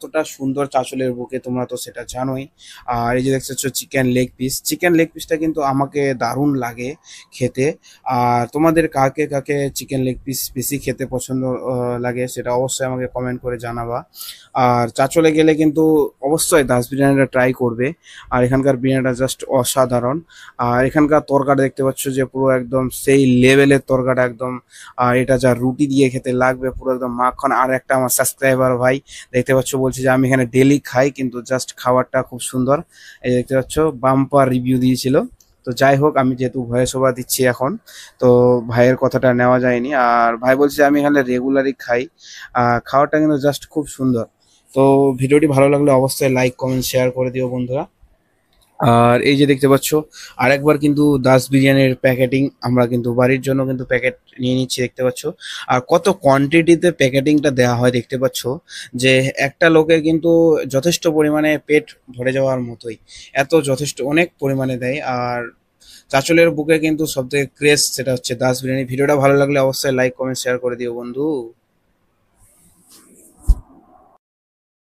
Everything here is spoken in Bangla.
কতটা সুন্দর চাঁচলের বুকে তোমরা তো সেটা জানোই। আর এই যে দেখতে পাচ্ছ চিকেন লেগ পিসটা কিন্তু আমাকে দারুণ লাগে খেতে। আর তোমাদের কাকে কাকে চিকেন লেগ পিস বেশি খেতে পছন্দ লাগে সেটা অবশ্যই আমাকে কমেন্ট করে জানাবা। আর চাঁচলে গেলে কিন্তু অবশ্যই দাস বিরিয়ানিটা ট্রাই করবে। আর এখানকার বিরিয়ানিটা জাস্ট অসাধারণ। আর এখানকার তরকাটা দেখতে পাচ্ছ যে পুরো একদম সেই লেভেলের তরকাটা একদম। আর এটা যা রুটি দিয়ে খেতে লাগবে পুরো একদম মাখন। আর একটা আমার সাবস্ক্রাইবার ভাই দেখতে পাচ্ছ বলছে যে আমি এখানে ডেলি খাই, কিন্তু জাস্ট খাবারটা খুব সুন্দর। এই দেখতে পাচ্ছ বাম্পার রিভিউ দিয়েছিল। তো যাই হোক, আমি যেহেতু ভয়েস ওভার দিচ্ছি এখন, তো ভাইয়ের কথাটা নেওয়া যায়নি। আর ভাই বলছে যে আমি এখানে রেগুলারই খাই। খাওয়াটা কিন্তু জাস্ট খুব সুন্দর। তো ভিডিওটি ভালো লাগলে অবশ্যই লাইক কমেন্ট শেয়ার করে দিও বন্ধুরা। আর এই যে দেখতে পাচ্ছ আরেকবার কিন্তু দাস বিরিয়ানির প্যাকেটিং আমরা কিন্তু বাড়ির জন্য কিন্তু প্যাকেট নিয়ে নিচ্ছি দেখতে পাচ্ছ। আর কত কোয়ান্টিটিতে প্যাকেটিংটা দেওয়া হয় দেখতে পাচ্ছ, যে একটা লোকের কিন্তু যথেষ্ট পরিমাণে পেট ভরে যাওয়ার মতোই, এত যথেষ্ট অনেক পরিমাণে দেয়। আর চাঁচলের বুকে কিন্তু সবথেকে ক্রেজ সেটা হচ্ছে দাস বিরিয়ানি। ভিডিওটা ভালো লাগলে অবশ্যই লাইক কমেন্ট শেয়ার করে দিও বন্ধু।